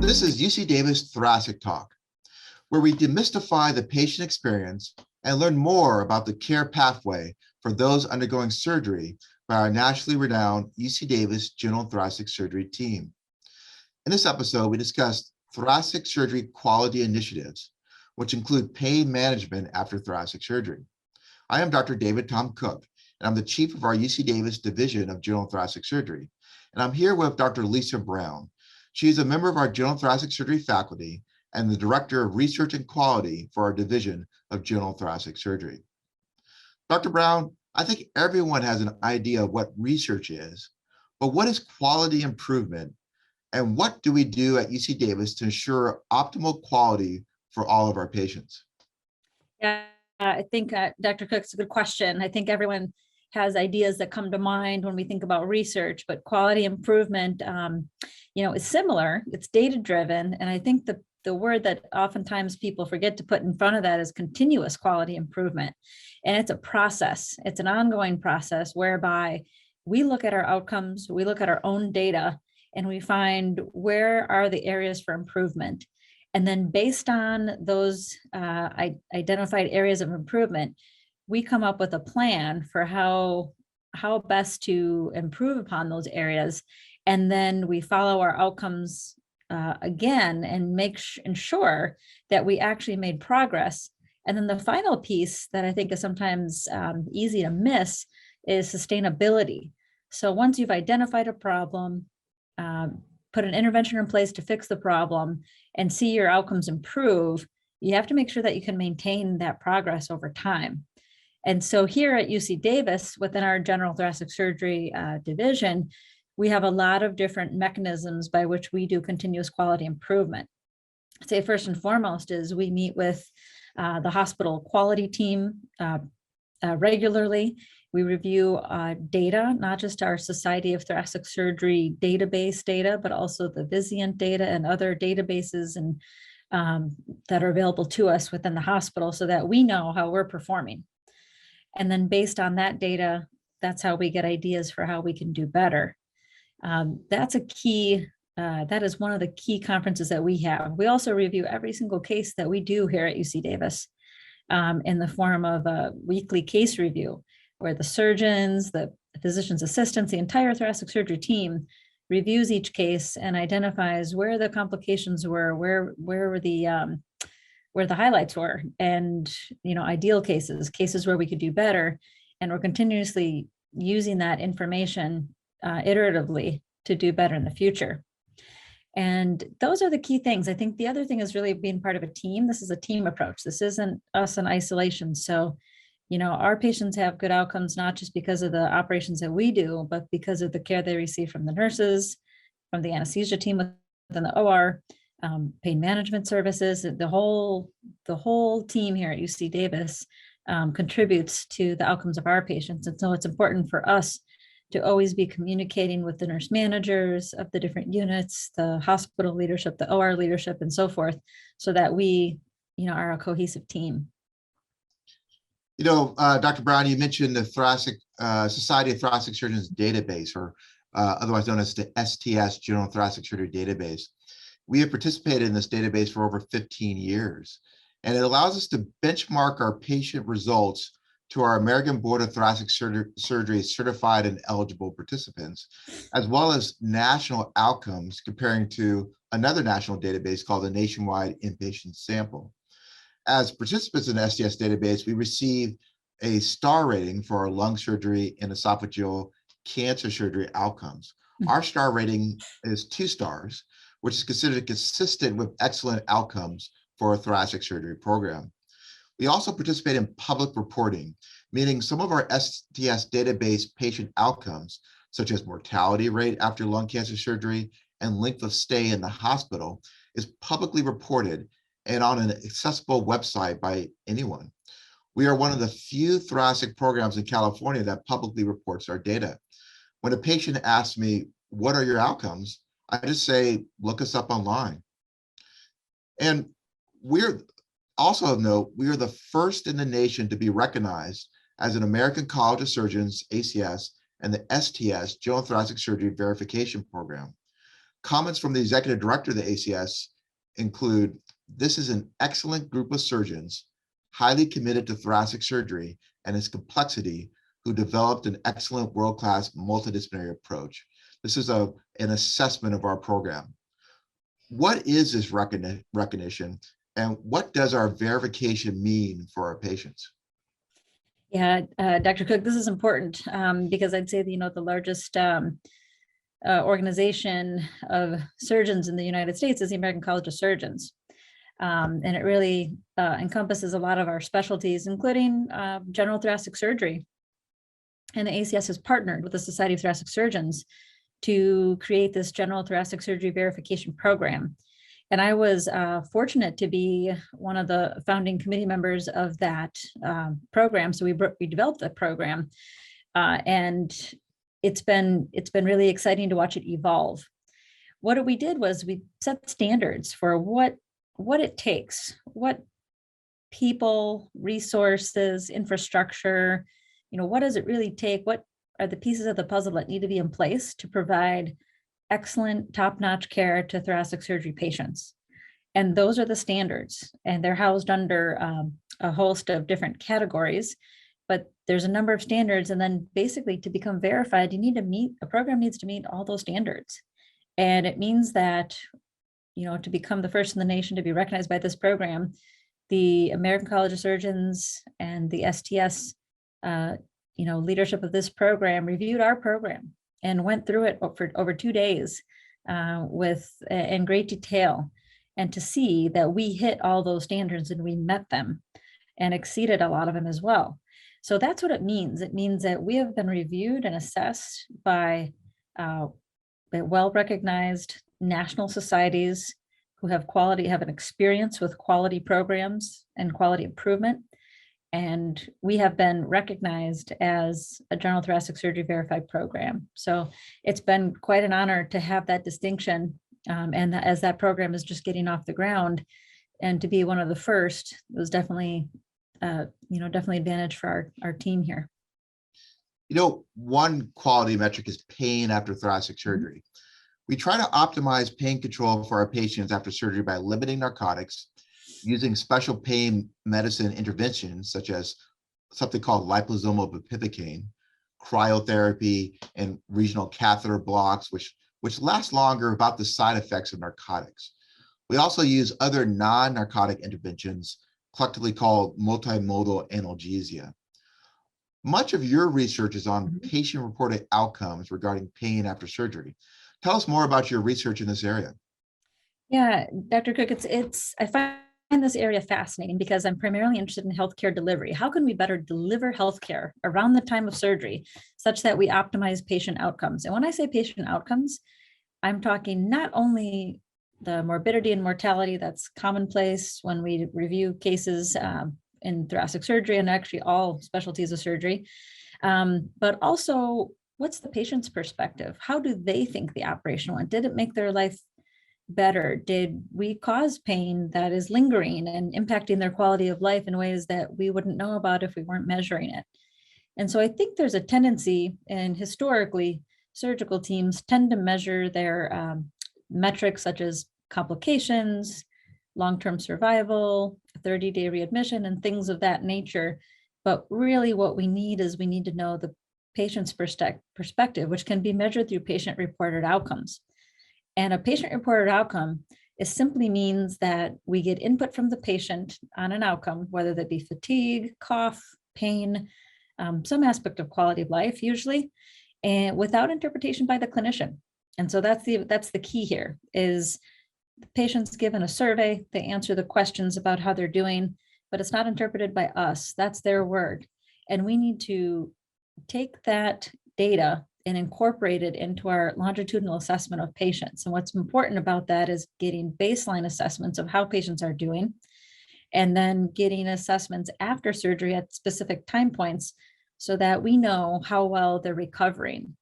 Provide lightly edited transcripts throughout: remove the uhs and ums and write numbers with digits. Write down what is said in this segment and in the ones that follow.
This is UC Davis Thoracic Talk, where we demystify the patient experience and learn more about the care pathway for those undergoing surgery by our nationally renowned UC Davis General Thoracic Surgery team. In this episode, we discussed thoracic surgery quality initiatives, which include pain management after thoracic surgery. I am Dr. David Tom Cook, and I'm the chief of our UC Davis Division of General Thoracic Surgery. And I'm here with Dr. Lisa Brown. She is a member of our General Thoracic Surgery faculty and the Director of Research and Quality for our Division of General Thoracic Surgery. Dr. Brown, I think everyone has an idea of what research is, but what is quality improvement? And what do we do at UC Davis to ensure optimal quality for all of our patients? Yeah, I think Dr. Cook's a good question. I think everyone has ideas that come to mind when we think about research, but quality improvement, is similar. It's data-driven, and I think the word that oftentimes people forget to put in front of that is continuous quality improvement. And it's a process. It's an ongoing process whereby we look at our outcomes, we look at our own data, and we find where are the areas for improvement. And then based on those identified areas of improvement, we come up with a plan for how best to improve upon those areas. And then we follow our outcomes again and ensure that we actually made progress. And then the final piece that I think is sometimes easy to miss is sustainability. So once you've identified a problem, put an intervention in place to fix the problem and see your outcomes improve, you have to make sure that you can maintain that progress over time. And so here at UC Davis, within our general thoracic surgery division, we have a lot of different mechanisms by which we do continuous quality improvement. I'd say first and foremost is we meet with the hospital quality team regularly. We review data, not just our Society of Thoracic Surgery database data, but also the Vizient data and other databases and that are available to us within the hospital so that we know how we're performing. And then based on that data, that's how we get ideas for how we can do better. That's a key, that is one of the key conferences that we have. We also review every single case that we do here at UC Davis in the form of a weekly case review, where the surgeons, the physician's assistants, the entire thoracic surgery team reviews each case and identifies where the complications were, where the highlights were, and ideal cases where we could do better. And we're continuously using that information iteratively to do better in the future. And those are the key things. I think the other thing is really being part of a team. This is a team approach. This isn't us in isolation. So, our patients have good outcomes, not just because of the operations that we do, but because of the care they receive from the nurses, from the anesthesia team within the OR, pain management services. The whole team here at UC Davis contributes to the outcomes of our patients. And so it's important for us to always be communicating with the nurse managers of the different units, the hospital leadership, the OR leadership, and so forth, so that we, are a cohesive team. Dr. Brown, you mentioned the Thoracic Society of Thoracic Surgeons database, or otherwise known as the STS, General Thoracic Surgery Database. We have participated in this database for over 15 years, and it allows us to benchmark our patient results to our American Board of Thoracic Surgery certified and eligible participants, as well as national outcomes comparing to another national database called the Nationwide Inpatient Sample. As participants in the STS database, we receive a star rating for our lung surgery and esophageal cancer surgery outcomes. Our star rating is 2 stars, which is considered consistent with excellent outcomes for a thoracic surgery program. We also participate in public reporting, meaning some of our STS database patient outcomes, such as mortality rate after lung cancer surgery and length of stay in the hospital, is publicly reported and on an accessible website by anyone. We are one of the few thoracic programs in California that publicly reports our data. When a patient asks me, what are your outcomes? I just say, look us up online. And we're also of note, we are the first in the nation to be recognized as an American College of Surgeons, ACS, and the STS, General Thoracic Surgery Verification Program. Comments from the executive director of the ACS include, this is an excellent group of surgeons, highly committed to thoracic surgery and its complexity, who developed an excellent world-class multidisciplinary approach. This is an assessment of our program. What is this recognition, and what does our verification mean for our patients? Yeah, Dr. Cook, this is important because I'd say that, the largest organization of surgeons in the United States is the American College of Surgeons. And it really encompasses a lot of our specialties, including general thoracic surgery. And the ACS has partnered with the Society of Thoracic Surgeons to create this general thoracic surgery verification program. And I was fortunate to be one of the founding committee members of that program. So we developed that program, and it's been really exciting to watch it evolve. What we did was we set standards for what it takes, what people, resources, infrastructure, what does it really take? What are the pieces of the puzzle that need to be in place to provide excellent, top-notch care to thoracic surgery patients? And those are the standards, and they're housed under a host of different categories, but there's a number of standards. And then basically to become verified, a program needs to meet all those standards. And it means that, to become the first in the nation to be recognized by this program, the American College of Surgeons and the STS, leadership of this program reviewed our program and went through it for over 2 days in great detail, and to see that we hit all those standards and we met them and exceeded a lot of them as well. So that's what it means. It means that we have been reviewed and assessed by well-recognized national societies who have an experience with quality programs and quality improvement. And we have been recognized as a general thoracic surgery verified program. So it's been quite an honor to have that distinction. And as that program is just getting off the ground, and to be one of the first, it was definitely advantage for our team here. One quality metric is pain after thoracic surgery. We try to optimize pain control for our patients after surgery by limiting narcotics, using special pain medicine interventions, such as something called liposomal bupivacaine, cryotherapy, and regional catheter blocks, which last longer, about the side effects of narcotics. We also use other non-narcotic interventions, collectively called multimodal analgesia. Much of your research is on patient-reported outcomes regarding pain after surgery. Tell us more about your research in this area. Yeah, Dr. Cook, I find this area fascinating because I'm primarily interested in healthcare delivery. How can we better deliver healthcare around the time of surgery such that we optimize patient outcomes? And when I say patient outcomes, I'm talking not only the morbidity and mortality that's commonplace when we review cases in thoracic surgery and actually all specialties of surgery, but also what's the patient's perspective? How do they think the operation went? Did it make their life better? Did we cause pain that is lingering and impacting their quality of life in ways that we wouldn't know about if we weren't measuring it? And so I think there's a tendency, and historically, surgical teams tend to measure their metrics such as complications, long-term survival, 30-day readmission, and things of that nature. But really what we need to know the patient's perspective, which can be measured through patient-reported outcomes. And a patient-reported outcome simply means that we get input from the patient on an outcome, whether that be fatigue, cough, pain, some aspect of quality of life usually, and without interpretation by the clinician. And so that's the key here is the patient's given a survey, they answer the questions about how they're doing, but it's not interpreted by us. That's their word. And we need to take that data and incorporate it into our longitudinal assessment of patients. And what's important about that is getting baseline assessments of how patients are doing, and then getting assessments after surgery at specific time points so that we know how well they're recovering.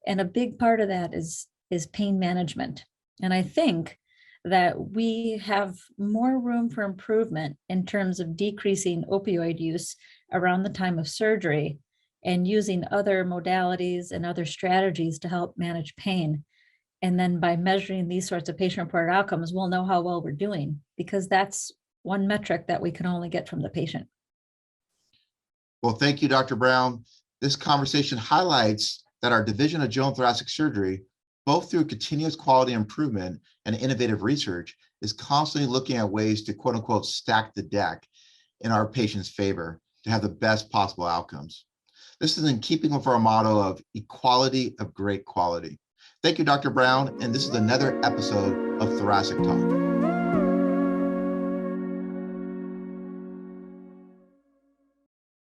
And a big part of that is pain management. And I think that we have more room for improvement in terms of decreasing opioid use around the time of surgery and using other modalities and other strategies to help manage pain. And then by measuring these sorts of patient-reported outcomes, we'll know how well we're doing, because that's one metric that we can only get from the patient. Well, thank you, Dr. Brown. This conversation highlights that our Division of General Thoracic Surgery, both through continuous quality improvement and innovative research, is constantly looking at ways to quote unquote stack the deck in our patients' favor to have the best possible outcomes. This is in keeping with our motto of equality of great quality. Thank you, Dr. Brown, and this is another episode of Thoracic Talk.